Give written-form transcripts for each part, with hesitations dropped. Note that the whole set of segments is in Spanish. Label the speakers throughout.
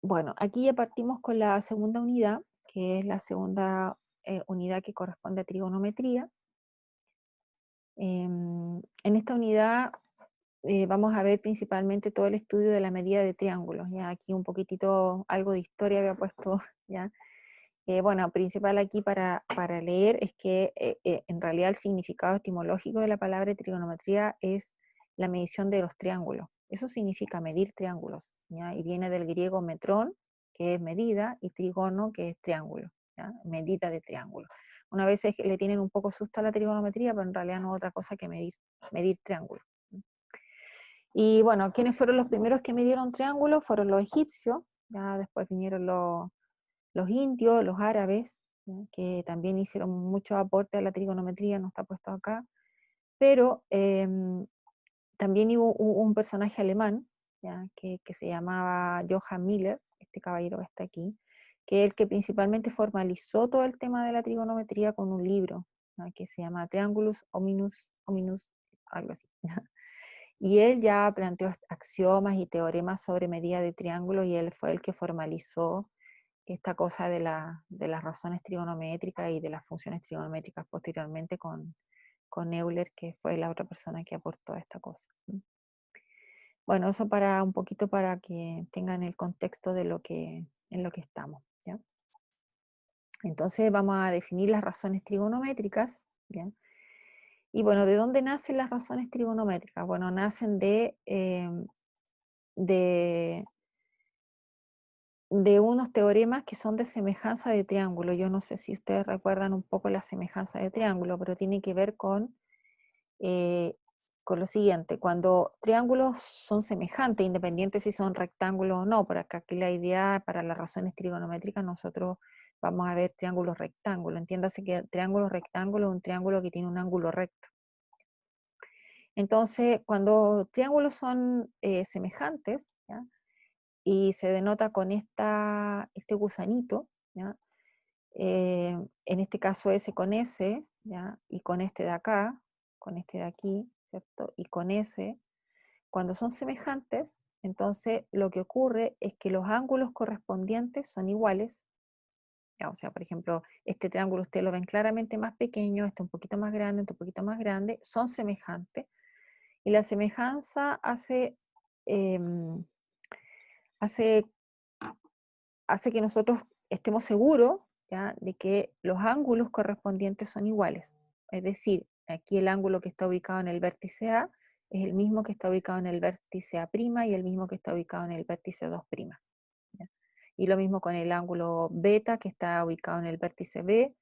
Speaker 1: Bueno, aquí ya partimos con la segunda unidad, que es la segunda unidad que corresponde a trigonometría. En esta unidad vamos a ver principalmente todo el estudio de la medida de triángulos. Ya aquí un poquitito, algo de historia había puesto, ya. Bueno, principal aquí para leer es que en realidad el significado etimológico de la palabra trigonometría es la medición de los triángulos. Eso significa medir triángulos, ¿ya? Y viene del griego metrón, que es medida, y trigono, que es triángulo, ¿ya? Medida de triángulo. Una vez le tienen un poco susto a la trigonometría, pero en realidad no es otra cosa que medir triángulos. Y bueno, ¿quiénes fueron los primeros que midieron triángulos? Fueron los egipcios, ya después vinieron los indios, los árabes, ¿ya? Que también hicieron mucho aporte a la trigonometría, no está puesto acá, pero también hubo un personaje alemán, ¿ya? Que se llamaba Johann Miller, este caballero que está aquí, que es el que principalmente formalizó todo el tema de la trigonometría con un libro, ¿ya? Que se llama Triangulus Hominus, algo así. Y él ya planteó axiomas y teoremas sobre medida de triángulos y él fue el que formalizó esta cosa de las razones trigonométricas y de las funciones trigonométricas posteriormente con Euler, que fue la otra persona que aportó esta cosa. Bueno, eso para un poquito para que tengan el contexto de en lo que estamos, ¿ya? Entonces vamos a definir las razones trigonométricas, ¿ya? Y bueno, ¿de dónde nacen las razones trigonométricas? Bueno, nacen de, de unos teoremas que son de semejanza de triángulo. Yo no sé si ustedes recuerdan un poco la semejanza de triángulo, pero tiene que ver eh, con lo siguiente: cuando triángulos son semejantes, independientes si son rectángulos o no, por acá aquí la idea para las razones trigonométricas nosotros vamos a ver triángulos rectángulos. Entiéndase que triángulo rectángulo es un triángulo que tiene un ángulo recto. Entonces, cuando triángulos son semejantes, ¿ya? Y se denota con este gusanito, ¿ya? En este caso S con S, ¿ya? Y con este de acá, con este de aquí, ¿cierto? Y con S, cuando son semejantes, entonces lo que ocurre es que los ángulos correspondientes son iguales, ¿ya? O sea, por ejemplo, este triángulo ustedes lo ven claramente más pequeño, este un poquito más grande, este un poquito más grande, son semejantes, y la semejanza em, hace hace que nosotros estemos seguros, ¿ya? De que los ángulos correspondientes son iguales. Es decir, aquí el ángulo que está ubicado en el vértice A es el mismo que está ubicado en el vértice A' y el mismo que está ubicado en el vértice 2'. ¿Ya? Y lo mismo con el ángulo beta que está ubicado en el vértice B.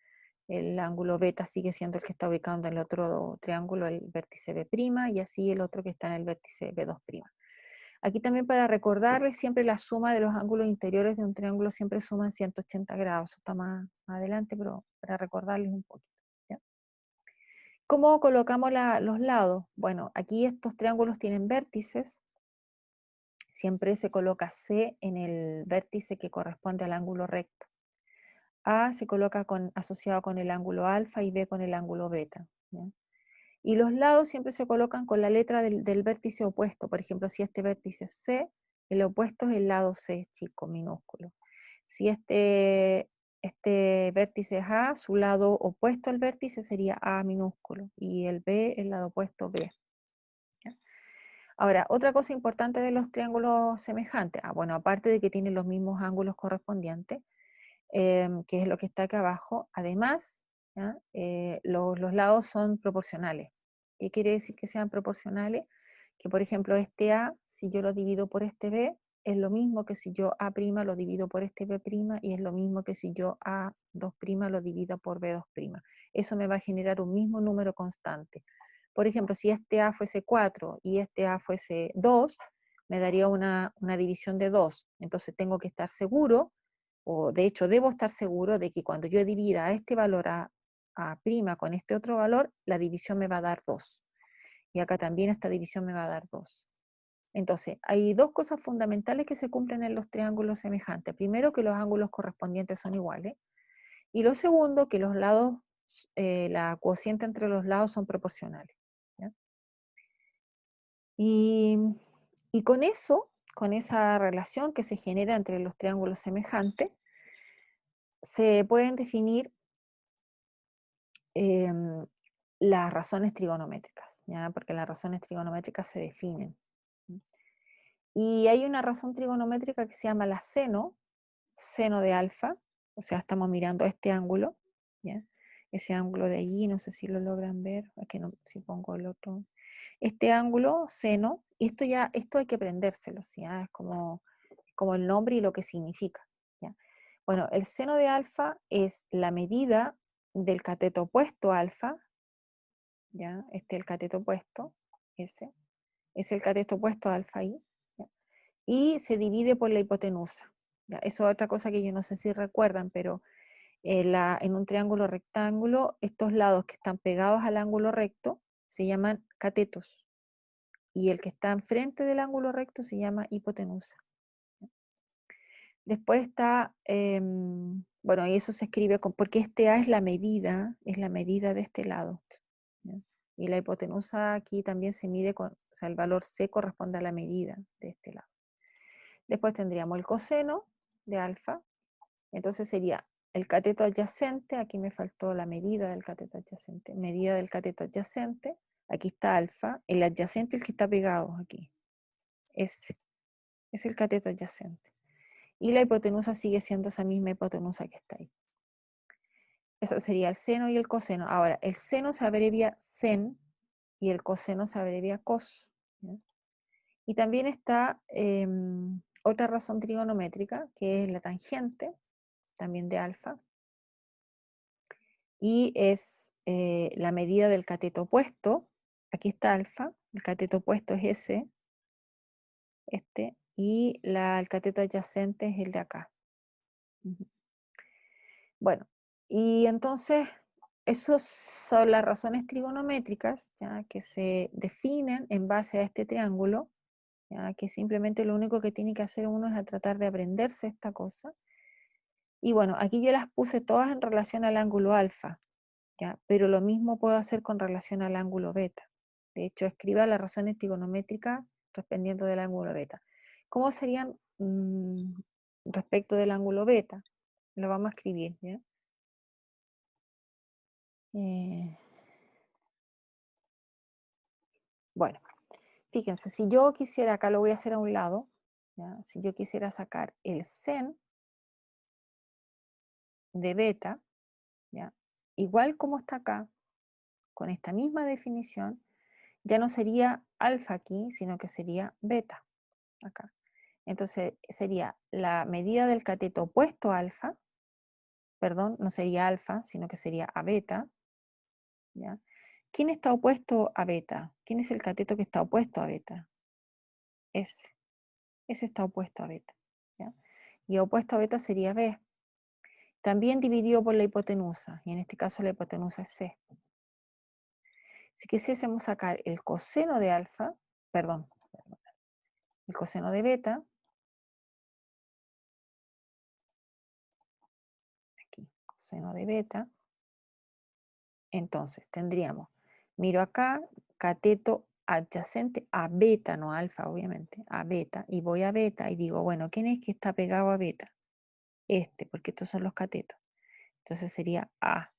Speaker 1: El ángulo beta sigue siendo el que está ubicado en el otro triángulo, el vértice B', y así el otro que está en el vértice B2'. Aquí también para recordarles, siempre la suma de los ángulos interiores de un triángulo siempre suman 180 grados. Eso está más adelante, pero para recordarles un poquito, ¿ya? ¿Cómo colocamos los lados? Bueno, aquí estos triángulos tienen vértices. Siempre se coloca C en el vértice que corresponde al ángulo recto. A se coloca asociado con el ángulo alfa y B con el ángulo beta, ¿ya? Y los lados siempre se colocan con la letra del vértice opuesto. Por ejemplo, si este vértice es C, el opuesto es el lado C chico, minúsculo. Si este vértice es A, su lado opuesto al vértice sería A minúsculo, y el B, el lado opuesto B, ¿ya? Ahora, otra cosa importante de los triángulos semejantes, bueno, aparte de que tienen los mismos ángulos correspondientes, que es lo que está acá abajo, además, ¿ya? Los lados son proporcionales. ¿Qué quiere decir que sean proporcionales? Que por ejemplo este A, si yo lo divido por este B, es lo mismo que si yo A' lo divido por este B', y es lo mismo que si yo A2' lo divido por B2'. Eso me va a generar un mismo número constante. Por ejemplo, si este A fuese 4 y este A fuese 2, me daría una división de 2. Entonces tengo que estar seguro, o de hecho debo estar seguro de que cuando yo divida este valor a' con este otro valor, la división me va a dar 2. Y acá también esta división me va a dar 2. Entonces, hay dos cosas fundamentales que se cumplen en los triángulos semejantes. Primero, que los ángulos correspondientes son iguales. Y lo segundo, que los lados, la cociente entre los lados son proporcionales, ¿ya? Y, y con esa relación que se genera entre los triángulos semejantes, se pueden definir las razones trigonométricas, ¿ya? Porque las razones trigonométricas se definen. Y hay una razón trigonométrica que se llama la seno de alfa, o sea, estamos mirando este ángulo, ¿ya? Ese ángulo de allí, no sé si lo logran ver, aquí no, si pongo el otro. Este ángulo, seno, y esto hay que aprendérselo, ¿sí? Es como el nombre y lo que significa, ¿ya? Bueno, el seno de alfa es la medida del cateto opuesto a alfa, ¿ya? Este es el cateto opuesto, ese, es el cateto opuesto a alfa ahí, ¿ya? Y se divide por la hipotenusa, ¿ya? Eso es otra cosa que yo no sé si recuerdan, pero en un triángulo rectángulo, estos lados que están pegados al ángulo recto se llaman catetos, y el que está enfrente del ángulo recto se llama hipotenusa. Después está, bueno, y eso se escribe porque este A es la medida de este lado, ¿ya? Y la hipotenusa aquí también se mide o sea, el valor C corresponde a la medida de este lado. Después tendríamos el coseno de alfa, entonces sería el cateto adyacente, aquí me faltó la medida del cateto adyacente, medida del cateto adyacente, aquí está alfa, el adyacente es el que está pegado aquí, ese es el cateto adyacente. Y la hipotenusa sigue siendo esa misma hipotenusa que está ahí. Eso sería el seno y el coseno. Ahora, el seno se abrevia sen y el coseno se abrevia cos, ¿ya? Y también está otra razón trigonométrica, que es la tangente, también de alfa, y es la medida del cateto opuesto. Aquí está alfa, el cateto opuesto es ese, este, y el cateto adyacente es el de acá. Bueno, y entonces esas son las razones trigonométricas, ¿ya? Que se definen en base a este triángulo, ¿ya? Que simplemente lo único que tiene que hacer uno es a tratar de aprenderse esta cosa. Y bueno, aquí yo las puse todas en relación al ángulo alfa, ¿ya? Pero lo mismo puedo hacer con relación al ángulo beta. De hecho, escriba las razones trigonométricas dependiendo del ángulo beta. ¿Cómo serían respecto del ángulo beta? Lo vamos a escribir, ¿ya? Bueno, fíjense, si yo quisiera, acá lo voy a hacer a un lado, ¿ya? Si yo quisiera sacar el sen de beta, ¿ya? Igual como está acá, con esta misma definición, ya no sería alfa aquí, sino que sería beta acá. Entonces sería la medida del cateto opuesto a alfa, perdón, no sería alfa, sino que sería a beta, ¿ya? ¿Quién está opuesto a beta? ¿Quién es el cateto que está opuesto a beta? Ese está opuesto a beta, ¿ya? Y opuesto a beta sería B. También dividido por la hipotenusa, y en este caso la hipotenusa es C. Si quisiésemos sacar el coseno de alfa, perdón, el coseno de beta, aquí, coseno de beta, entonces tendríamos, miro acá, cateto adyacente a beta, no alfa obviamente, a beta, y voy a beta y digo, bueno, ¿quién es que está pegado a beta? Este, porque estos son los catetos. Entonces sería A.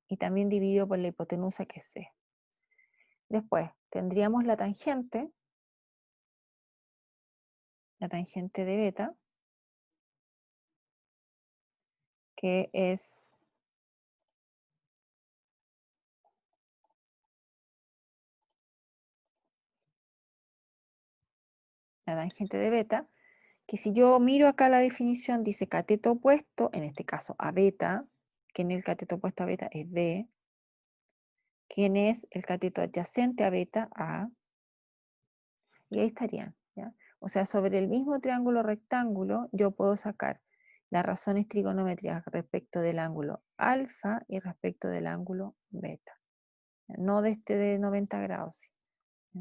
Speaker 1: Y también dividido por la hipotenusa que es C. Después tendríamos la tangente de beta, que es la tangente de beta, que si yo miro acá la definición, dice cateto opuesto, en este caso a beta, que en el cateto opuesto a beta es B, ¿quién es el cateto adyacente a beta? A, y ahí estarían, ¿ya? O sea, sobre el mismo triángulo rectángulo, yo puedo sacar las razones trigonométricas respecto del ángulo alfa y respecto del ángulo beta, no de este de 90 grados. ¿Ya?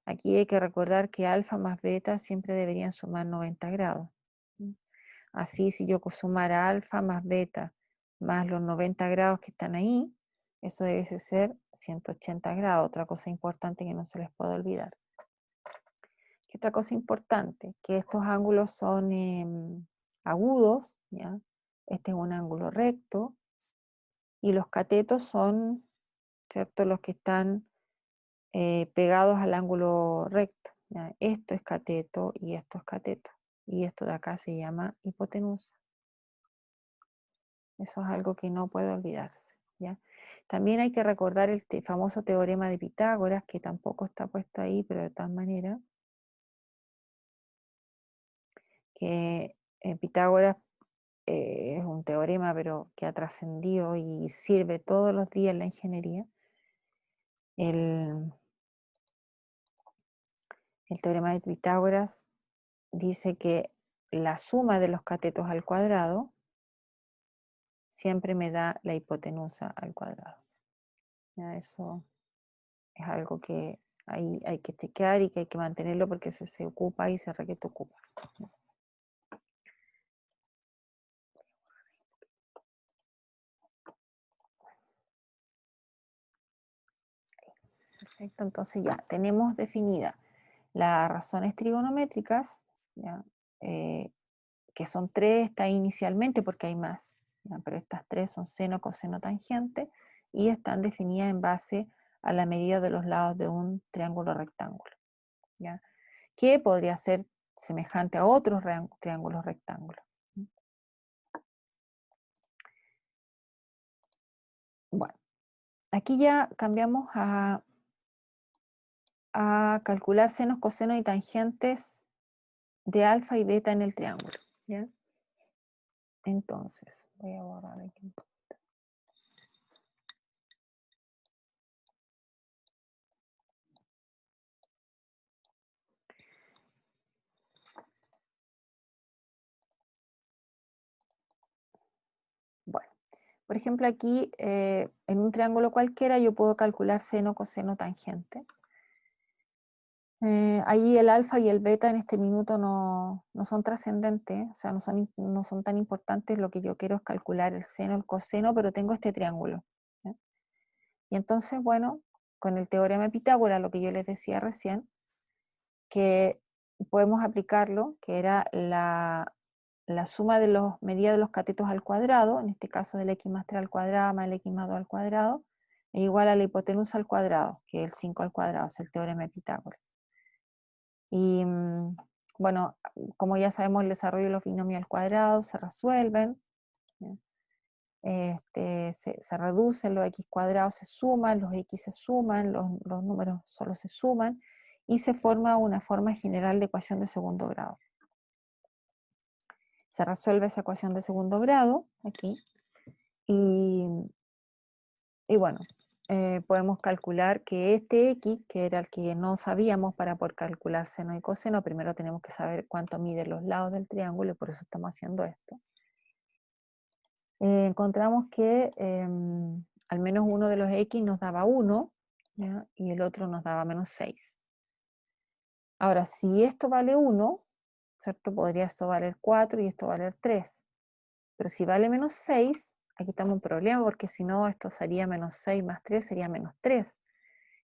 Speaker 1: Aquí hay que recordar que alfa más beta siempre deberían sumar 90 grados. Así, si yo sumara alfa más beta más los 90 grados que están ahí, eso debe ser 180 grados, otra cosa importante que no se les puede olvidar. Y otra cosa importante, que estos ángulos son agudos, ¿ya? Este es un ángulo recto, y los catetos son, ¿cierto?, los que están pegados al ángulo recto, ¿ya? Esto es cateto y esto es cateto, y esto de acá se llama hipotenusa. Eso es algo que no puede olvidarse, ¿ya? También hay que recordar el famoso teorema de Pitágoras, que tampoco está puesto ahí, pero de todas maneras, que Pitágoras es un teorema, pero que ha trascendido y sirve todos los días en la ingeniería. El, el teorema de Pitágoras dice que la suma de los catetos al cuadrado siempre me da la hipotenusa al cuadrado. ¿Ya? Eso es algo que ahí hay que chequear y que hay que mantenerlo porque se ocupa y se requiere ocupa. Perfecto, entonces ya tenemos definidas las razones trigonométricas, ¿ya? Que son tres, está inicialmente porque hay más, ¿ya? Pero estas tres son seno, coseno, tangente y están definidas en base a la medida de los lados de un triángulo rectángulo, ¿ya? Que podría ser semejante a otros triángulos rectángulos. Bueno, aquí ya cambiamos a calcular senos, cosenos y tangentes de alfa y beta en el triángulo, ¿ya? Entonces, voy a borrar aquí. Bueno, por ejemplo aquí en un triángulo cualquiera yo puedo calcular seno, coseno, tangente. Ahí el alfa y el beta en este minuto no son trascendentes, o sea, no son tan importantes. Lo que yo quiero es calcular el seno, el coseno, pero tengo este triángulo, ¿ya? Y entonces, bueno, con el teorema de Pitágoras, lo que yo les decía recién, que podemos aplicarlo, que era la suma de las medidas de los catetos al cuadrado, en este caso del x más 3 al cuadrado más el x más 2 al cuadrado, es igual a la hipotenusa al cuadrado, que es el 5 al cuadrado, es el teorema de Pitágoras. Y bueno, como ya sabemos, el desarrollo de los binomios al cuadrado se resuelven, ¿ya? Se reducen, los x cuadrados se suman, los x se suman, los números solo se suman, y se forma una forma general de ecuación de segundo grado. Se resuelve esa ecuación de segundo grado aquí, y bueno, podemos calcular que este x, que era el que no sabíamos para poder calcular seno y coseno, primero tenemos que saber cuánto miden los lados del triángulo, y por eso estamos haciendo esto. Encontramos que al menos uno de los x nos daba 1, ¿ya? Y el otro nos daba menos 6. Ahora, si esto vale 1, ¿cierto? Podría esto valer 4 y esto valer 3. Pero si vale menos 6, aquí estamos en un problema, porque si no, esto sería menos 6 más 3, sería menos 3.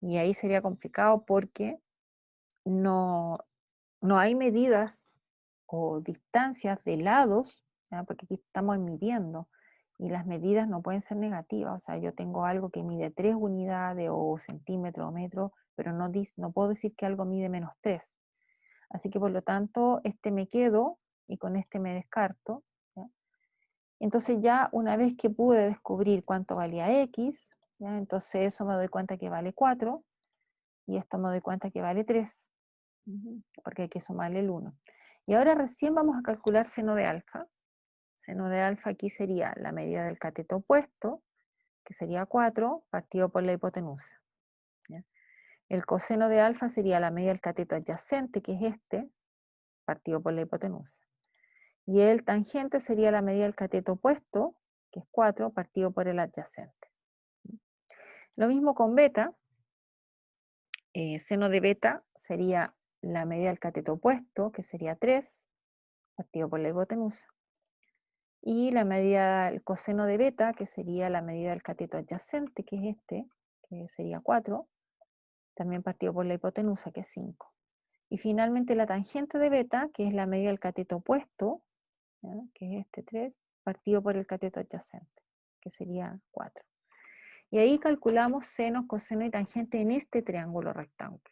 Speaker 1: Y ahí sería complicado porque no hay medidas o distancias de lados, ¿ya? Porque aquí estamos midiendo, y las medidas no pueden ser negativas. O sea, yo tengo algo que mide 3 unidades o centímetros o metros, pero no puedo decir que algo mide menos 3. Así que por lo tanto, este me quedo y con este me descarto, ¿ya? Entonces ya una vez que pude descubrir cuánto valía x, ¿ya? Entonces eso me doy cuenta que vale 4 y esto me doy cuenta que vale 3, porque hay que sumarle el 1. Y ahora recién vamos a calcular seno de alfa. Seno de alfa aquí sería la medida del cateto opuesto, que sería 4, partido por la hipotenusa, ¿ya? El coseno de alfa sería la medida del cateto adyacente, que es este, partido por la hipotenusa. Y el tangente sería la medida del cateto opuesto, que es 4, partido por el adyacente. Lo mismo con beta. Seno de beta sería la medida del cateto opuesto, que sería 3, partido por la hipotenusa. Y la medida del coseno de beta, que sería la medida del cateto adyacente, que es este, que sería 4, también partido por la hipotenusa, que es 5. Y finalmente la tangente de beta, que es la medida del cateto opuesto, ¿ya? Que es este 3, partido por el cateto adyacente, que sería 4. Y ahí calculamos seno, coseno y tangente en este triángulo rectángulo.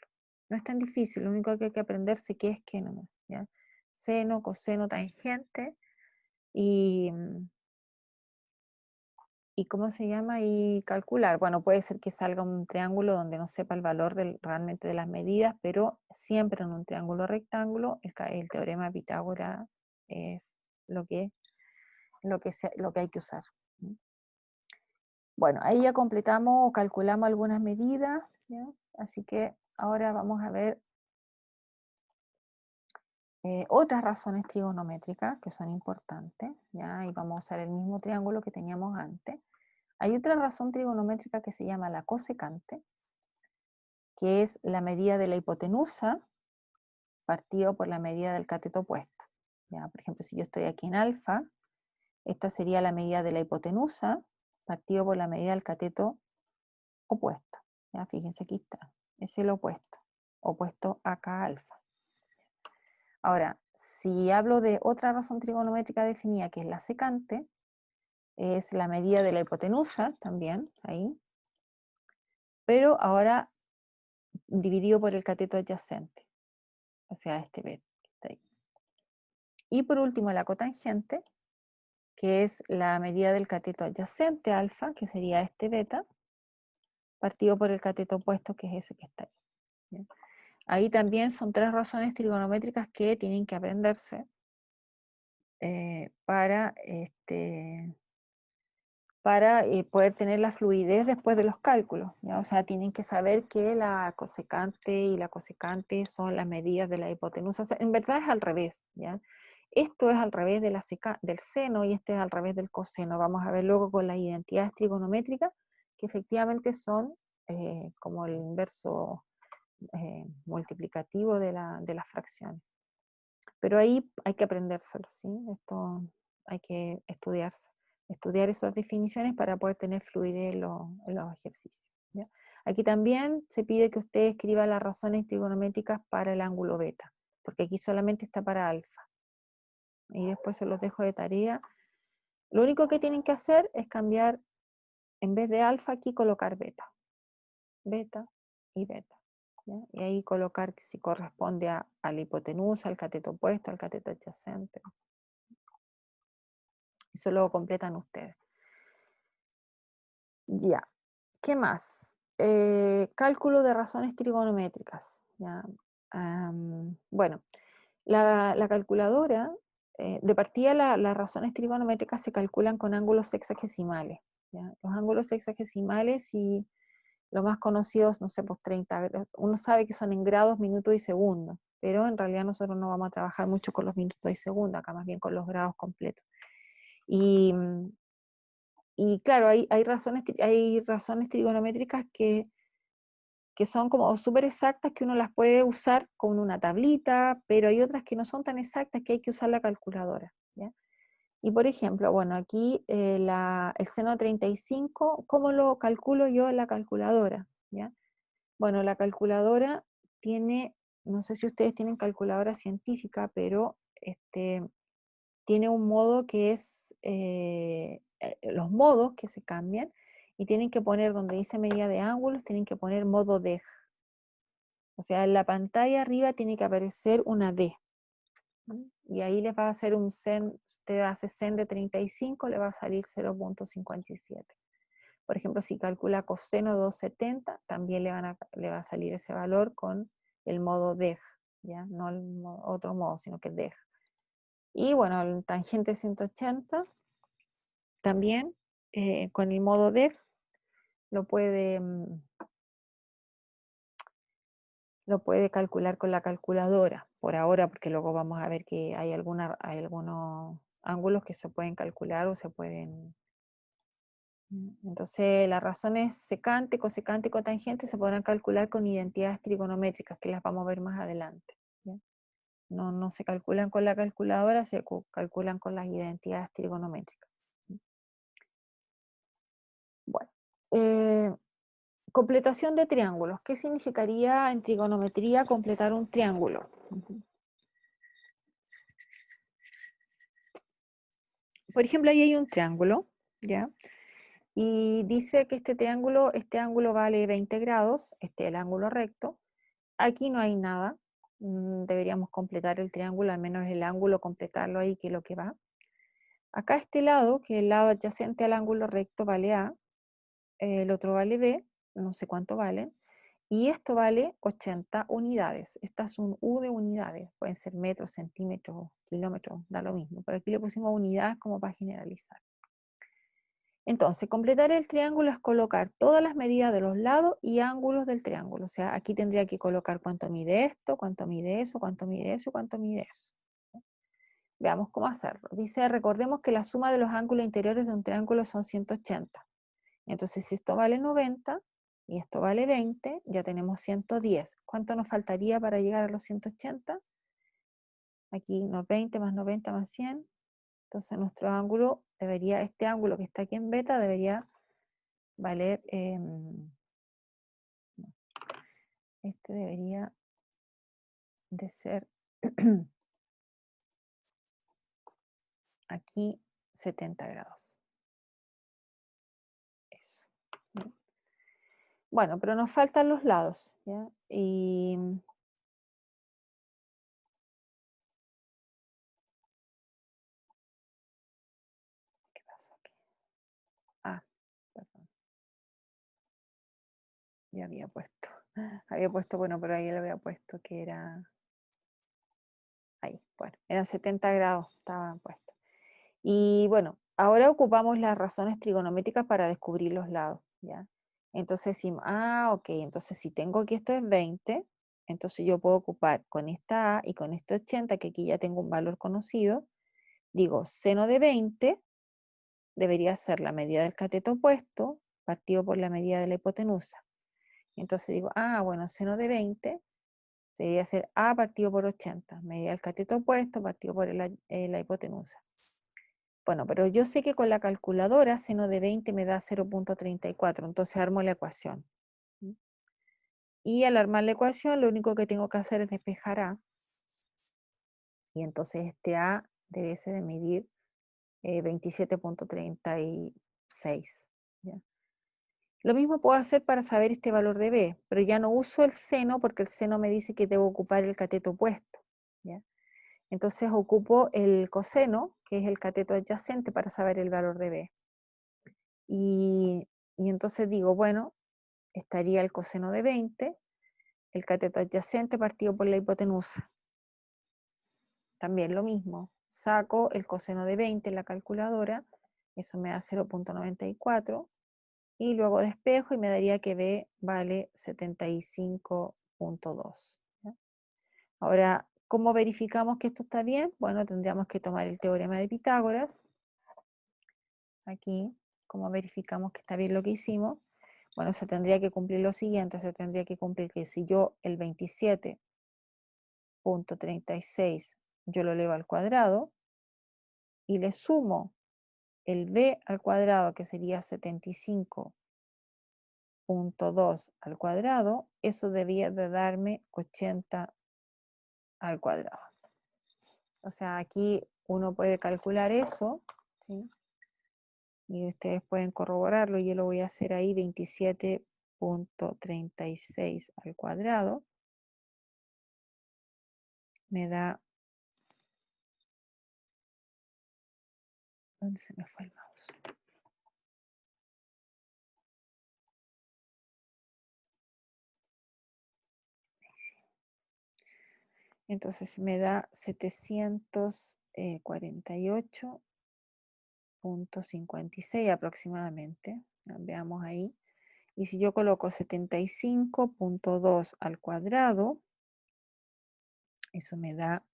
Speaker 1: No es tan difícil, lo único que hay que aprenderse qué es qué nomás, ¿ya? Seno, coseno, tangente y ¿cómo se llama? Y calcular. Bueno, puede ser que salga un triángulo donde no sepa el valor realmente de las medidas, pero siempre en un triángulo rectángulo el teorema de Pitágoras es lo que hay que usar. Bueno, ahí ya completamos o calculamos algunas medidas, ¿ya? Así que ahora vamos a ver otras razones trigonométricas que son importantes, ¿ya? Y vamos a usar el mismo triángulo que teníamos antes. Hay otra razón trigonométrica que se llama la cosecante, que es la medida de la hipotenusa partido por la medida del cateto opuesto. ¿Ya? Por ejemplo, si yo estoy aquí en alfa, esta sería la medida de la hipotenusa partido por la medida del cateto opuesto. ¿Ya? Fíjense, aquí está, es el opuesto, opuesto acá a alfa. Ahora, si hablo de otra razón trigonométrica definida, que es la secante, es la medida de la hipotenusa también, ahí, pero ahora dividido por el cateto adyacente, o sea, este B que está ahí. Y por último, la cotangente, que es la medida del cateto adyacente alfa, que sería este beta, partido por el cateto opuesto, que es ese que está ahí. ¿Bien? Ahí también son tres razones trigonométricas que tienen que aprenderse para poder tener la fluidez después de los cálculos, ¿ya? O sea, tienen que saber que la cosecante y la cosecante son las medidas de la hipotenusa. O sea, en verdad es al revés, ¿ya? Esto es al revés de del seno y este es al revés del coseno. Vamos a ver luego con las identidades trigonométricas que efectivamente son como el inverso multiplicativo de las fracciones. Pero ahí hay que aprendérselo, ¿sí? Esto hay que estudiar esas definiciones para poder tener fluidez en los ejercicios, ¿ya? Aquí también se pide que usted escriba las razones trigonométricas para el ángulo beta, porque aquí solamente está para alfa. Y después se los dejo de tarea. Lo único que tienen que hacer es cambiar, en vez de alfa, aquí colocar beta. Beta y beta. ¿Ya? Y ahí colocar si corresponde a la hipotenusa, al cateto opuesto, al cateto adyacente. Eso lo completan ustedes. Ya. ¿Qué más? Cálculo de razones trigonométricas. ¿Ya? Bueno, la calculadora, de partida las razones trigonométricas se calculan con ángulos sexagesimales. ¿Ya? Los ángulos sexagesimales y los más conocidos, no sé, pues 30 grados. Uno sabe que son en grados, minutos y segundos, pero en realidad nosotros no vamos a trabajar mucho con los minutos y segundos, acá más bien con los grados completos. Y claro, hay razones trigonométricas que son como súper exactas, que uno las puede usar con una tablita, pero hay otras que no son tan exactas que hay que usar la calculadora, ¿ya? Y por ejemplo, bueno, aquí el seno de 35, ¿cómo lo calculo yo en la calculadora? ¿Ya? Bueno, la calculadora tiene, no sé si ustedes tienen calculadora científica, pero tiene un modo que es, los modos que se cambian, y tienen que poner donde dice medida de ángulos, tienen que poner modo DEG. O sea, en la pantalla arriba tiene que aparecer una D. Y ahí les va a hacer un sen, usted hace sen de 35, le va a salir 0.57. Por ejemplo, si calcula coseno de 270, también le va a salir ese valor con el modo DEG, ¿ya? No otro modo, sino que DEG. Y bueno, el tangente 180, también con el modo DEG lo puede, calcular con la calculadora, por ahora, porque luego vamos a ver que hay algunos ángulos que se pueden calcular o se pueden. Entonces, las razones secante, cosecante y cotangente se podrán calcular con identidades trigonométricas, que las vamos a ver más adelante, ¿ya? No se calculan con la calculadora, se calculan con las identidades trigonométricas. Bueno, completación de triángulos. ¿Qué significaría en trigonometría completar un triángulo? Por ejemplo, ahí hay un triángulo, ¿ya? Y dice que este ángulo vale 20 grados, este es el ángulo recto. Aquí no hay nada. Deberíamos completar el triángulo, al menos el ángulo, completarlo ahí, que es lo que va. Acá este lado, que es el lado adyacente al ángulo recto, vale A, el otro vale B, no sé cuánto vale, y esto vale 80 unidades. Esta es un U de unidades, pueden ser metros, centímetros, kilómetros, da lo mismo, pero aquí le pusimos unidades como para generalizar. Entonces, completar el triángulo es colocar todas las medidas de los lados y ángulos del triángulo. O sea, aquí tendría que colocar cuánto mide esto, cuánto mide eso, cuánto mide eso, cuánto mide eso. Veamos cómo hacerlo. Dice, recordemos que la suma de los ángulos interiores de un triángulo son 180. Entonces, si esto vale 90 y esto vale 20, ya tenemos 110. ¿Cuánto nos faltaría para llegar a los 180? Aquí 20 más 90 más 100. Entonces, nuestro ángulo debería, este ángulo que está aquí en beta, debería valer, este debería de ser aquí 70 grados. Eso. Bueno, pero nos faltan los lados, ¿ya? Y ¿qué pasó aquí? Ah, perdón. Ya había puesto, bueno, pero ahí lo había puesto que era ahí, bueno, eran 70 grados, estaban puestos. Y bueno, ahora ocupamos las razones trigonométricas para descubrir los lados, ¿ya? Entonces decimos, ok, entonces si tengo que esto es 20, entonces yo puedo ocupar con esta A y con este 80, que aquí ya tengo un valor conocido, digo, seno de 20 debería ser la medida del cateto opuesto partido por la medida de la hipotenusa. Entonces digo, bueno, seno de 20 debería ser A partido por 80, medida del cateto opuesto partido por la hipotenusa. Bueno, pero yo sé que con la calculadora seno de 20 me da 0,34, entonces armo la ecuación. Y al armar la ecuación, lo único que tengo que hacer es despejar A. Y entonces este A debe ser de medir 27,36. ¿Ya? Lo mismo puedo hacer para saber este valor de B, pero ya no uso el seno porque el seno me dice que debo ocupar el cateto opuesto. ¿Ya? Entonces ocupo el coseno, que es el cateto adyacente, para saber el valor de B. Y entonces digo, bueno, estaría el coseno de 20, el cateto adyacente partido por la hipotenusa. También lo mismo, saco el coseno de 20 en la calculadora, eso me da 0,94, y luego despejo y me daría que B vale 75,2. Ahora, ¿cómo verificamos que esto está bien? Bueno, tendríamos que tomar el teorema de Pitágoras. Aquí, ¿cómo verificamos que está bien lo que hicimos? Bueno, se tendría que cumplir lo siguiente, se tendría que cumplir que si yo el 27,36 yo lo elevo al cuadrado y le sumo el b al cuadrado, que sería 75,2 al cuadrado, eso debía de darme 80 al cuadrado. O sea, aquí uno puede calcular eso, ¿sí? Y ustedes pueden corroborarlo, yo lo voy a hacer ahí, 27,36 al cuadrado, me da, ¿dónde se me fue el mouse? Entonces me da 748,56 aproximadamente, veamos ahí. Y si yo coloco 75,2 al cuadrado, eso me da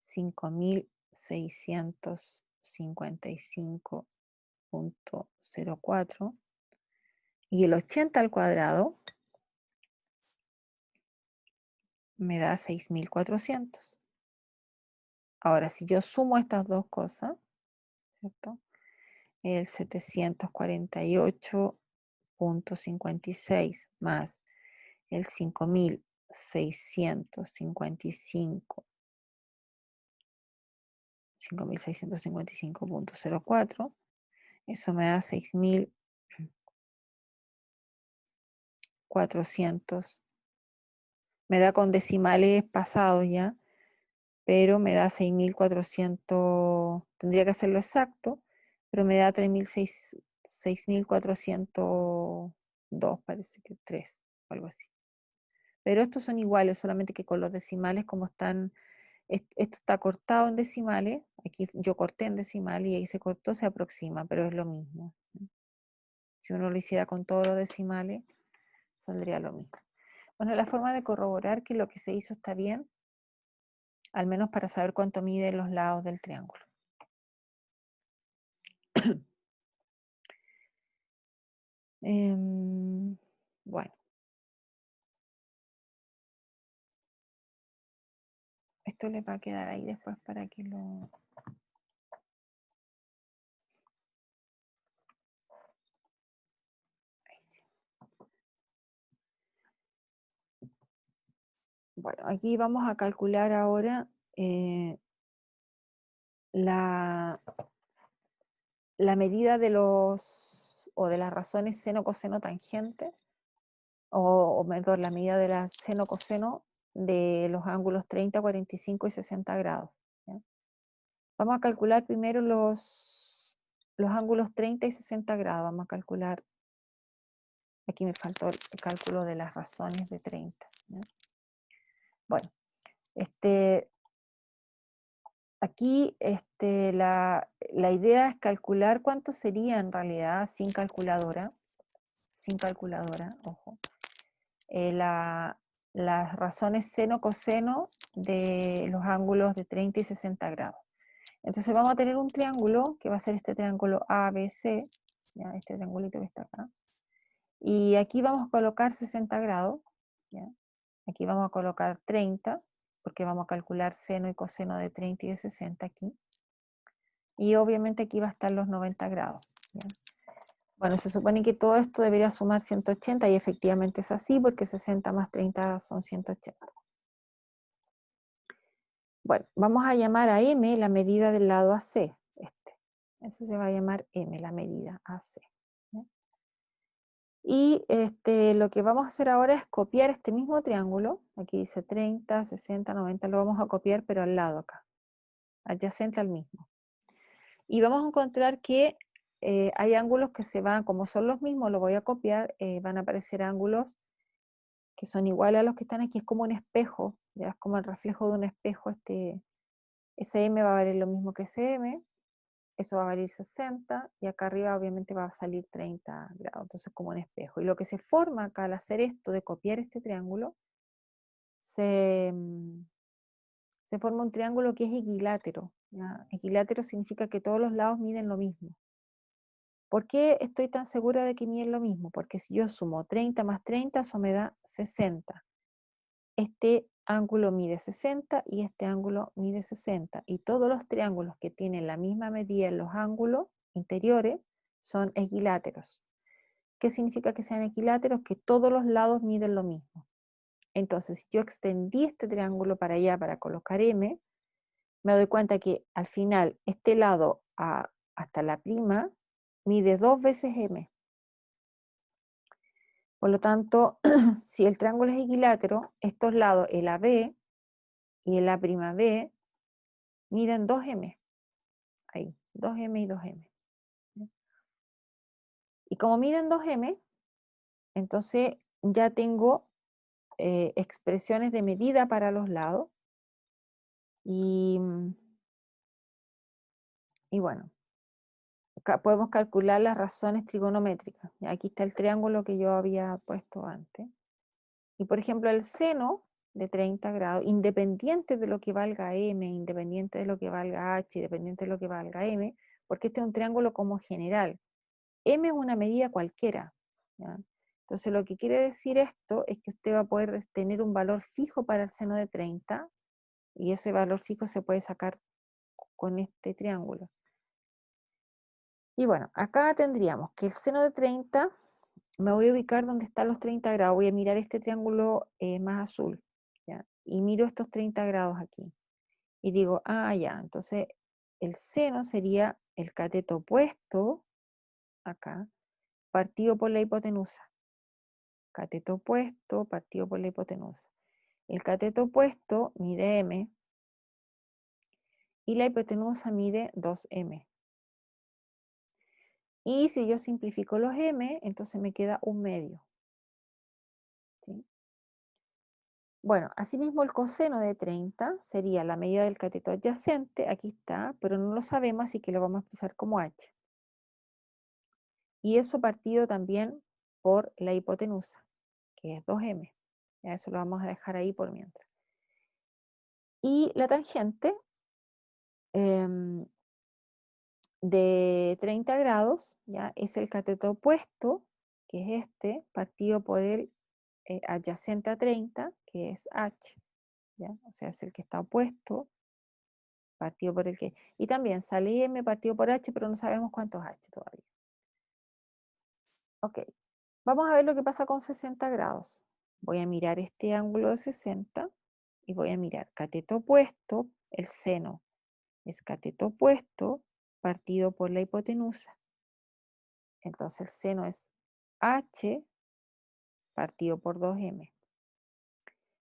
Speaker 1: 5.655,04. Y el 80 al cuadrado me da 6.400. Ahora, si yo sumo estas dos cosas, ¿cierto? El 748,56 5.656 más el 5.655.04, eso me da 6.400, me da con decimales pasados ya, pero me da 6.400, tendría que hacerlo exacto, pero me da 6.402, parece que 3, algo así. Pero estos son iguales, solamente que con los decimales, como están, esto está cortado en decimales, aquí yo corté en decimales y ahí se cortó, se aproxima, pero es lo mismo. Si uno lo hiciera con todos los decimales, saldría lo mismo. Bueno, la forma de corroborar que lo que se hizo está bien, al menos para saber cuánto miden los lados del triángulo. Bueno, esto le va a quedar ahí después para que lo... Ahí sí. Bueno, aquí vamos a calcular ahora la medida de de las razones seno, coseno, tangente, o mejor, la medida de la seno, coseno de los ángulos 30, 45 y 60 grados. ¿Ya? Vamos a calcular primero los ángulos 30 y 60 grados. Vamos a calcular, aquí me faltó el cálculo de las razones de 30. ¿Ya? Bueno, aquí la idea es calcular cuánto sería en realidad sin calculadora, ojo, las razones seno, coseno de los ángulos de 30 y 60 grados. Entonces vamos a tener un triángulo, que va a ser este triángulo ABC, ¿ya? Este triangulito que está acá. Y aquí vamos a colocar 60 grados, ¿ya? Aquí vamos a colocar 30, porque vamos a calcular seno y coseno de 30 y de 60 aquí. Y obviamente aquí va a estar los 90 grados. ¿Ya? Bueno, se supone que todo esto debería sumar 180 y efectivamente es así porque 60 más 30 son 180. Bueno, vamos a llamar a M la medida del lado AC. Eso se va a llamar M, la medida AC. ¿Ya? Y lo que vamos a hacer ahora es copiar este mismo triángulo. Aquí dice 30, 60, 90, lo vamos a copiar pero al lado acá, adyacente al mismo. Y vamos a encontrar que hay ángulos que se van, como son los mismos, lo voy a copiar, van a aparecer ángulos que son iguales a los que están aquí, es como un espejo, ya es como el reflejo de un espejo, ese M va a valer lo mismo que ese M, eso va a valer 60, y acá arriba obviamente va a salir 30 grados, entonces como un espejo. Y lo que se forma acá al hacer esto, de copiar este triángulo, se forma un triángulo que es equilátero. ¿Ya? Equilátero significa que todos los lados miden lo mismo. ¿Por qué estoy tan segura de que miden lo mismo? Porque si yo sumo 30 más 30, eso me da 60. Este ángulo mide 60 y este ángulo mide 60. Y todos los triángulos que tienen la misma medida en los ángulos interiores son equiláteros. ¿Qué significa que sean equiláteros? Que todos los lados miden lo mismo. Entonces, si yo extendí este triángulo para allá para colocar M, me doy cuenta que al final este lado hasta la prima mide 2 veces M. Por lo tanto, si el triángulo es equilátero, estos lados, el AB y el A'B, miden 2M. Ahí, 2M y 2M. Y como miden 2M, entonces ya tengo expresiones de medida para los lados. Y bueno, acá podemos calcular las razones trigonométricas. Aquí está el triángulo que yo había puesto antes. Y por ejemplo, el seno de 30 grados, independiente de lo que valga M, independiente de lo que valga H, independiente de lo que valga M, porque este es un triángulo como general. M es una medida cualquiera. ¿Ya? Entonces lo que quiere decir esto es que usted va a poder tener un valor fijo para el seno de 30, y ese valor fijo se puede sacar con este triángulo. Y bueno, acá tendríamos que el seno de 30 me voy a ubicar donde están los 30 grados, voy a mirar este triángulo más azul, ¿ya? Y miro estos 30 grados aquí. Y digo, ah, ya, entonces el seno sería el cateto opuesto, acá, partido por la hipotenusa. Cateto opuesto partido por la hipotenusa. El cateto opuesto mide m y la hipotenusa mide 2m. Y si yo simplifico los m, entonces me queda un medio. ¿Sí? Bueno, asimismo el coseno de 30 sería la medida del cateto adyacente, aquí está, pero no lo sabemos, así que lo vamos a expresar como h. Y eso partido también por la hipotenusa, que es 2m. Ya eso lo vamos a dejar ahí por mientras. Y la tangente de 30 grados, ¿ya? Es el cateto opuesto, que es este, partido por el adyacente a 30, que es h, ¿ya? O sea, es el que está opuesto, partido por el que... Y también sale m partido por h, pero no sabemos cuánto es h todavía. Ok, vamos a ver lo que pasa con 60 grados. Voy a mirar este ángulo de 60 y voy a mirar cateto opuesto, el seno es cateto opuesto partido por la hipotenusa. Entonces el seno es h partido por 2m.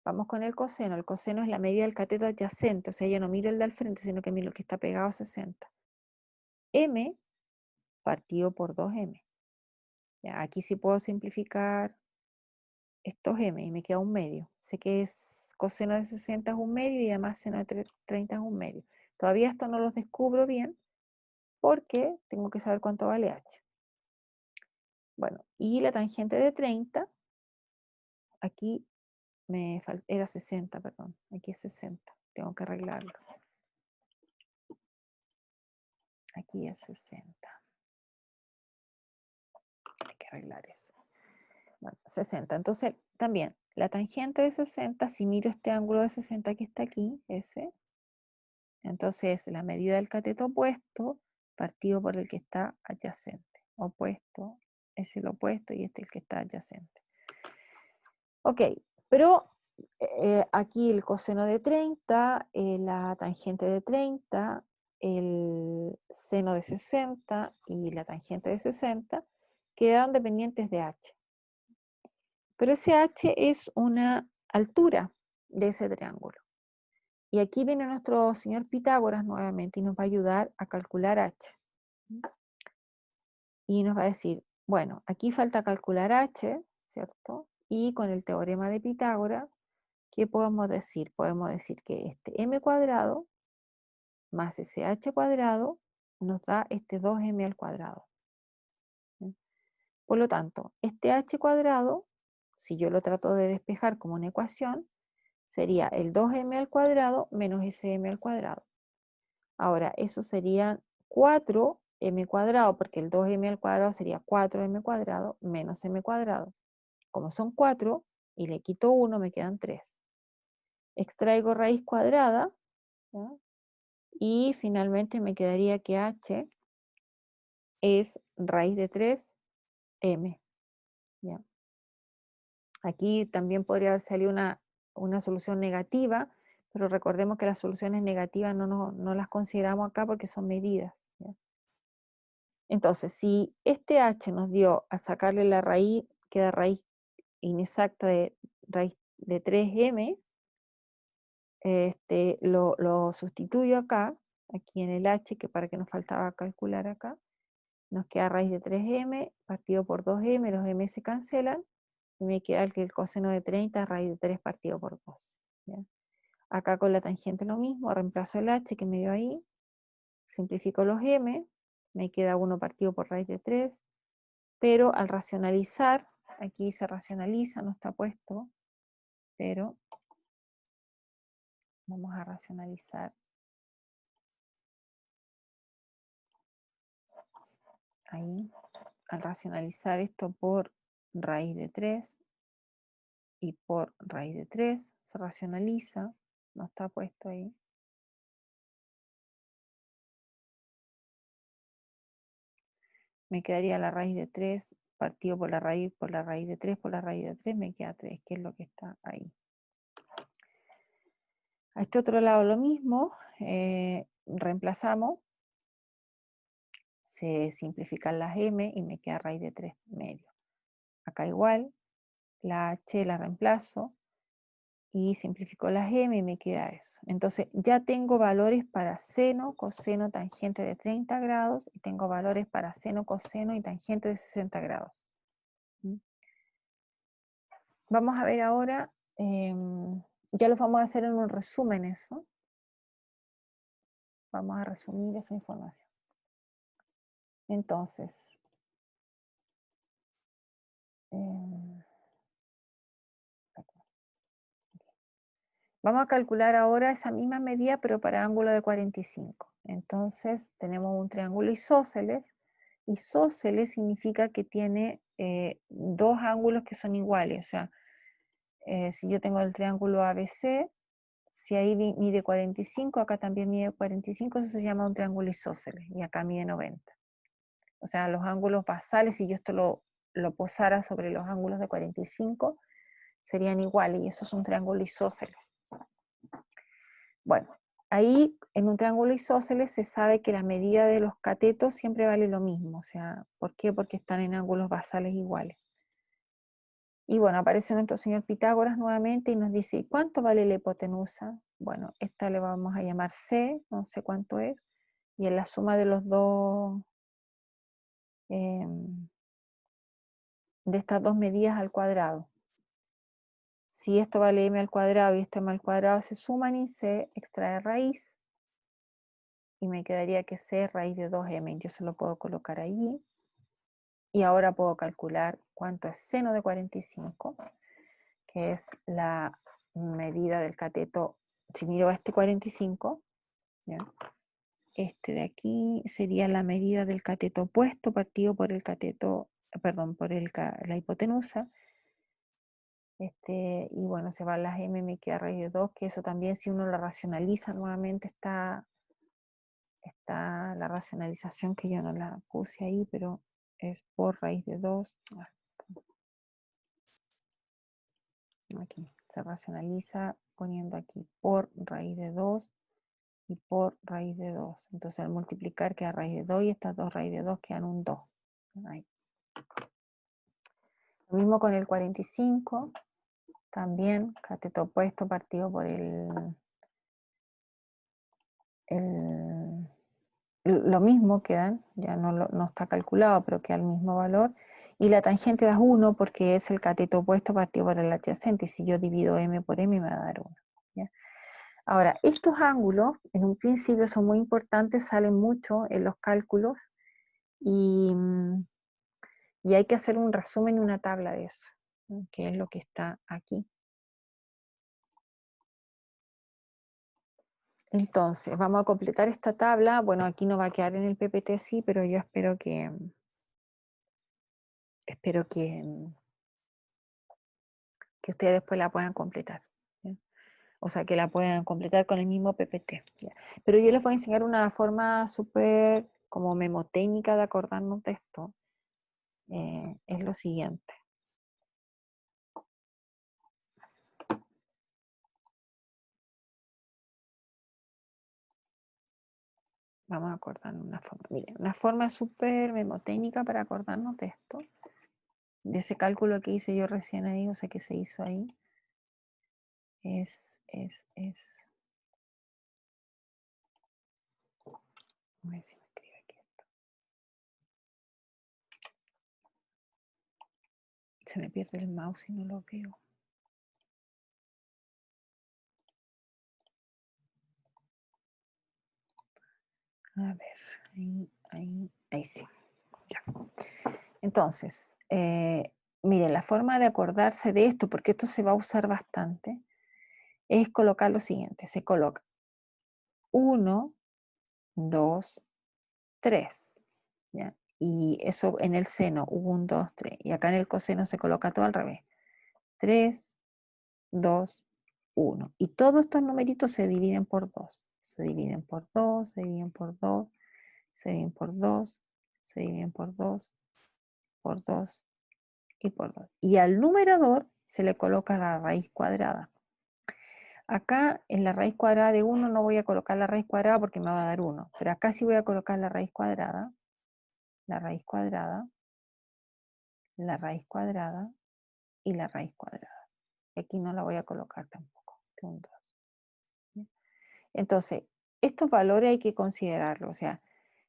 Speaker 1: Vamos con el coseno. El coseno es la medida del cateto adyacente, o sea, yo no miro el de al frente, sino que miro el que está pegado a 60. M partido por 2m. Ya, aquí sí puedo simplificar estos m y me queda un medio. Sé que es coseno de 60 es un medio y además seno de 30 es un medio. Todavía esto no los descubro bien porque tengo que saber cuánto vale h. Bueno, y la tangente de 30, aquí era 60, perdón, aquí es 60, tengo que arreglarlo. Aquí es 60. Hay que arreglar eso. Bueno, 60. Entonces, también, la tangente de 60, si miro este ángulo de 60 que está aquí, ese, entonces la medida del cateto opuesto partido por el que está adyacente. Opuesto es el opuesto y este es el que está adyacente. Ok, pero aquí el coseno de 30, la tangente de 30, el seno de 60 y la tangente de 60 quedaron dependientes de h. Pero ese h es una altura de ese triángulo. Y aquí viene nuestro señor Pitágoras nuevamente y nos va a ayudar a calcular h. Y nos va a decir, bueno, aquí falta calcular h, ¿cierto? Y con el teorema de Pitágoras, ¿qué podemos decir? Podemos decir que este m cuadrado más ese h cuadrado nos da este 2m al cuadrado. ¿Sí? Por lo tanto, este h cuadrado, si yo lo trato de despejar como una ecuación, sería el 2m al cuadrado menos ese m al cuadrado. Ahora, eso sería 4m cuadrado, porque el 2m al cuadrado sería 4m cuadrado menos m cuadrado. Como son 4 y le quito 1, me quedan 3. Extraigo raíz cuadrada, ¿ya? Y finalmente me quedaría que h es raíz de 3m. ¿Ya? Aquí también podría haber salido una solución negativa, pero recordemos que las soluciones negativas no las consideramos acá porque son medidas. ¿Ya? Entonces, si este h nos dio, al sacarle la raíz, queda raíz inexacta de raíz de 3m, lo sustituyo acá, aquí en el h, que para que nos faltaba calcular acá, nos queda raíz de 3m partido por 2m, los m se cancelan, y me queda que el coseno de 30 es raíz de 3 partido por 2. ¿Ya? Acá con la tangente lo mismo, reemplazo el h que me dio ahí, simplifico los m, me queda 1 partido por raíz de 3, pero al racionalizar, aquí se racionaliza, no está puesto, pero vamos a racionalizar. Ahí, al racionalizar esto por raíz de 3 y por raíz de 3, se racionaliza, no está puesto ahí. Me quedaría la raíz de 3 partido por la raíz de 3, por la raíz de 3, me queda 3, que es lo que está ahí. A este otro lado lo mismo, reemplazamos, se simplifican las m y me queda raíz de 3 medio. Acá igual, la h la reemplazo y simplifico las m y me queda eso. Entonces ya tengo valores para seno, coseno, tangente de 30 grados y tengo valores para seno, coseno y tangente de 60 grados. Vamos a ver ahora, ya lo vamos a hacer en un resumen eso. Vamos a resumir esa información. Entonces, vamos a calcular ahora esa misma medida, pero para ángulo de 45. Entonces, tenemos un triángulo isósceles. Isósceles significa que tiene dos ángulos que son iguales. O sea, si yo tengo el triángulo ABC, si ahí mide 45, acá también mide 45, eso se llama un triángulo isósceles, y acá mide 90. O sea, los ángulos basales, si yo esto lo posara sobre los ángulos de 45, serían iguales, y eso es un triángulo isósceles. Bueno, ahí en un triángulo isósceles se sabe que la medida de los catetos siempre vale lo mismo. O sea, ¿por qué? Porque están en ángulos basales iguales. Y bueno, aparece nuestro señor Pitágoras nuevamente y nos dice, ¿cuánto vale la hipotenusa? Bueno, esta le vamos a llamar C, no sé cuánto es, y en la suma de los dos, de estas dos medidas al cuadrado. Si esto vale m al cuadrado y esto m al cuadrado, se suman y se extrae raíz. Y me quedaría que C es raíz de 2m. Yo se lo puedo colocar allí. Y ahora puedo calcular cuánto es seno de 45, que es la medida del cateto. Si miro a este 45, ¿ya? Este de aquí sería la medida del cateto opuesto partido por el cateto, perdón, por la hipotenusa. Y bueno, se van las m, me queda raíz de 2, que eso también si uno lo racionaliza nuevamente está la racionalización que yo no la puse ahí, pero es por raíz de 2. Aquí se racionaliza poniendo aquí por raíz de 2 y por raíz de 2. Entonces al multiplicar queda raíz de 2 y estas dos raíces de 2 quedan un 2. Ahí. Lo mismo con el 45. También cateto opuesto partido por lo mismo quedan, ya no está calculado, pero queda el mismo valor. Y la tangente da 1 porque es el cateto opuesto partido por el adyacente. Y si yo divido m por m me va a dar 1. ¿Ya? Ahora, estos ángulos en un principio son muy importantes, salen mucho en los cálculos y hay que hacer un resumen y una tabla de eso, ¿no? Que es lo que está aquí. Entonces, vamos a completar esta tabla. Bueno, aquí no va a quedar en el PPT, sí, pero yo espero que ustedes después la puedan completar. ¿Ya? O sea, que la puedan completar con el mismo PPT. ¿Ya? Pero yo les voy a enseñar una forma súper como memotécnica de acordarnos de esto. Es lo siguiente. Vamos a acordarnos una forma. Miren, una forma súper memotécnica para acordarnos de esto. De ese cálculo que hice yo recién ahí, o sea, que se hizo ahí. Es. A ver si me escribe aquí esto. Se me pierde el mouse y no lo veo. A ver, ahí sí. Ya. Entonces, miren, la forma de acordarse de esto, porque esto se va a usar bastante, es colocar lo siguiente. Se coloca 1, 2, 3. ¿Ya? Y eso en el seno, 1, 2, 3. Y acá en el coseno se coloca todo al revés. 3, 2, 1. Y todos estos numeritos se dividen por 2. Se dividen por 2, se dividen por 2, se dividen por 2, se dividen por 2, por 2 y por 2. Y al numerador se le coloca la raíz cuadrada. Acá en la raíz cuadrada de 1 no voy a colocar la raíz cuadrada porque me va a dar 1, pero acá sí voy a colocar la raíz cuadrada, la raíz cuadrada, la raíz cuadrada y la raíz cuadrada. Aquí no la voy a colocar tampoco, de un 2. Entonces, estos valores hay que considerarlos, o sea,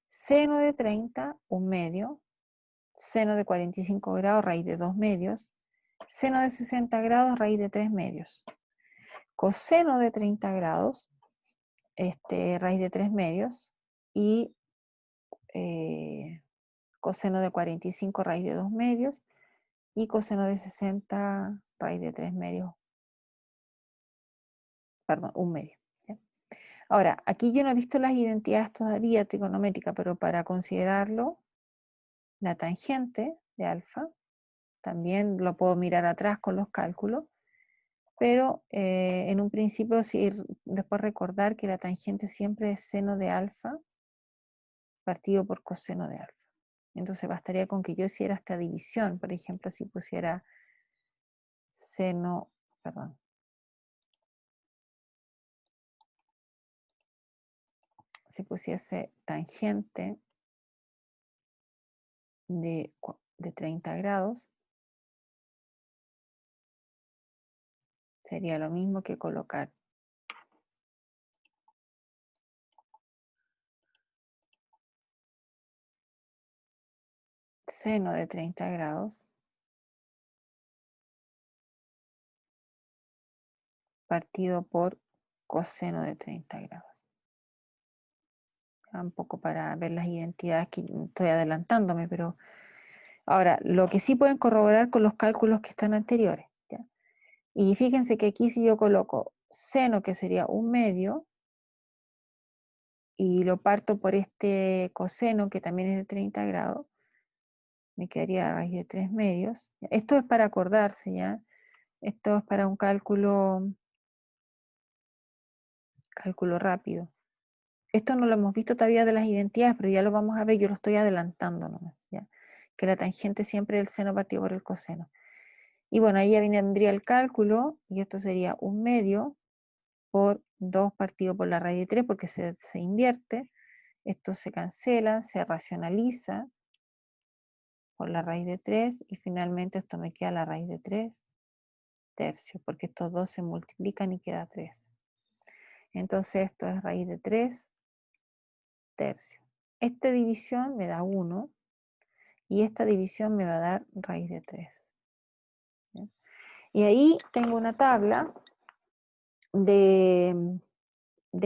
Speaker 1: seno de 30, 1/2, seno de 45 grados, raíz de 2/2, seno de 60 grados, raíz de 3/2, coseno de 30 grados, raíz de 3/2, y coseno de 45, raíz de 2/2, y coseno de 60, raíz de 3/2, perdón, 1/2. Ahora, aquí yo no he visto las identidades todavía trigonométricas, pero para considerarlo, la tangente de alfa, también lo puedo mirar atrás con los cálculos, pero en un principio sí, después recordar que la tangente siempre es seno de alfa partido por coseno de alfa. Entonces bastaría con que yo hiciera esta división, por ejemplo, si pusiera seno, perdón, si pusiese tangente de 30 grados, sería lo mismo que colocar seno de 30 grados partido por coseno de 30 grados. Un poco para ver las identidades, que estoy adelantándome, pero ahora, lo que sí pueden corroborar con los cálculos que están anteriores, ¿ya? Y fíjense que aquí si yo coloco seno, que sería 1/2, y lo parto por este coseno, que también es de 30 grados, me quedaría a raíz de 3/2. Esto es para acordarse, ¿ya? Esto es para un cálculo rápido. Esto no lo hemos visto todavía de las identidades, pero ya lo vamos a ver, yo lo estoy adelantando nomás, ¿ya? Que la tangente siempre es el seno partido por el coseno. Y bueno, ahí ya vendría el cálculo, y esto sería 1/2 por 2 partido por la raíz de 3, porque se invierte. Esto se cancela, se racionaliza por la raíz de 3, y finalmente esto me queda la raíz de 3 tercios, porque estos dos se multiplican y queda 3. Entonces esto es raíz de 3 tercios. Esta división me da 1, y esta división me va a dar raíz de 3. ¿Sí? Y ahí tengo una tabla de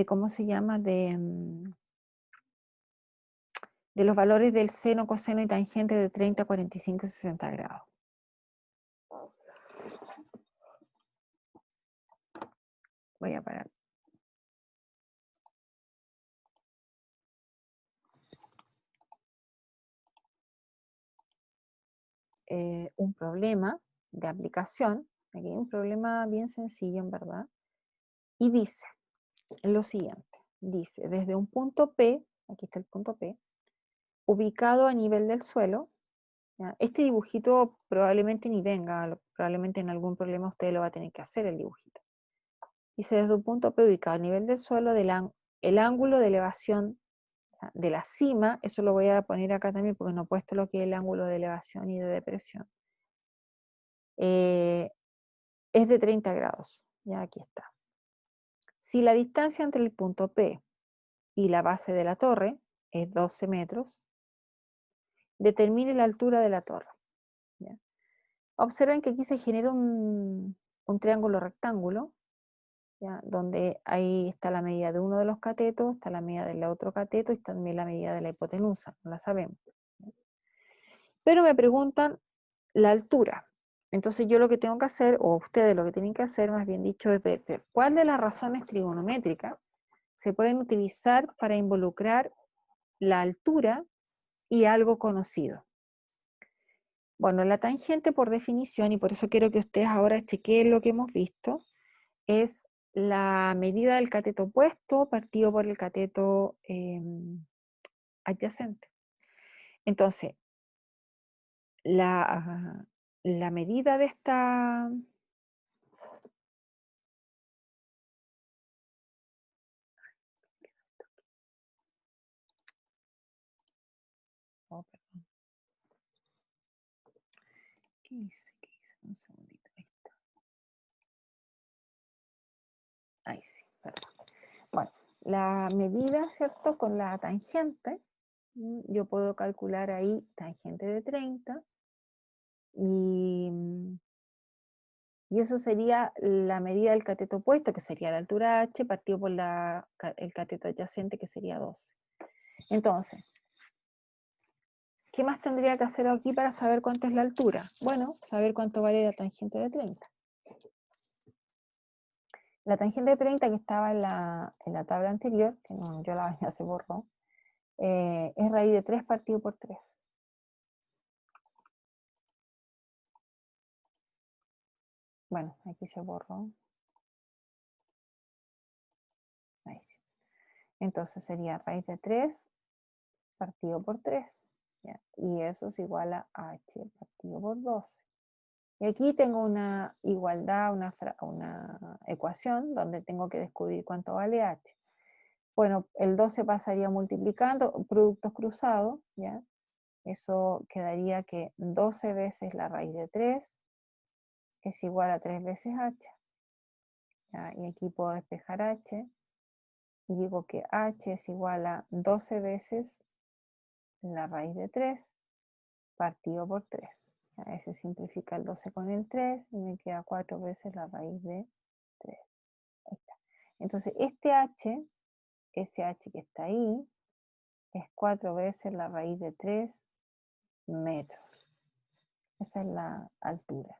Speaker 1: ¿cómo se llama? De los valores del seno, coseno y tangente de 30, 45 y 60 grados. Voy a parar. Un problema de aplicación, aquí hay un problema bien sencillo en verdad, y dice lo siguiente, dice, desde un punto P, aquí está el punto P, ubicado a nivel del suelo, ¿ya? Este dibujito probablemente ni venga, probablemente en algún problema usted lo va a tener que hacer el dibujito. Dice, desde un punto P ubicado a nivel del suelo, el ángulo de elevación de la cima, eso lo voy a poner acá también porque no he puesto lo que es el ángulo de elevación y de depresión, es de 30 grados, ya aquí está. Si la distancia entre el punto P y la base de la torre es 12 metros, determine la altura de la torre. ¿Ya? Observen que aquí se genera un triángulo rectángulo, ¿ya? Donde ahí está la medida de uno de los catetos, está la medida del otro cateto y también la medida de la hipotenusa, no la sabemos. ¿Ya? Pero me preguntan la altura. Entonces yo lo que tengo que hacer, o ustedes lo que tienen que hacer, más bien dicho, es ver cuál de las razones trigonométricas se pueden utilizar para involucrar la altura y algo conocido. Bueno, la tangente por definición, y por eso quiero que ustedes ahora chequeen lo que hemos visto, es la medida del cateto opuesto partido por el cateto adyacente. Entonces, la medida de esta... Oh, perdón. ¿Qué hice? ¿Qué hice? Un segundito. Ahí está. Ahí sí, perdón. Bueno, la medida, ¿cierto? Con la tangente, yo puedo calcular ahí tangente de 30 y eso sería la medida del cateto opuesto, que sería la altura h, partido por el cateto adyacente, que sería 12. Entonces, ¿qué más tendría que hacer aquí para saber cuánto es la altura? Bueno, saber cuánto vale la tangente de 30. La tangente de 30 que estaba en la tabla anterior, que no, yo la ya se borró, es raíz de 3 partido por 3. Bueno, aquí se borró. Ahí sí. Entonces sería raíz de 3 partido por 3. ¿Ya? Y eso es igual a h partido por 12. Y aquí tengo una igualdad, una ecuación donde tengo que descubrir cuánto vale h. Bueno, el 12 pasaría multiplicando, productos cruzados, ¿ya? Eso quedaría que 12 veces la raíz de 3 es igual a 3 veces h. ¿Ya? Y aquí puedo despejar h y digo que h es igual a 12 veces la raíz de 3 partido por 3. ¿Ya? Se simplifica el 12 con el 3 y me queda 4 veces la raíz de 3. Ahí está. Entonces este h, ese h que está ahí, es 4 veces la raíz de 3 metros. Esa es la altura.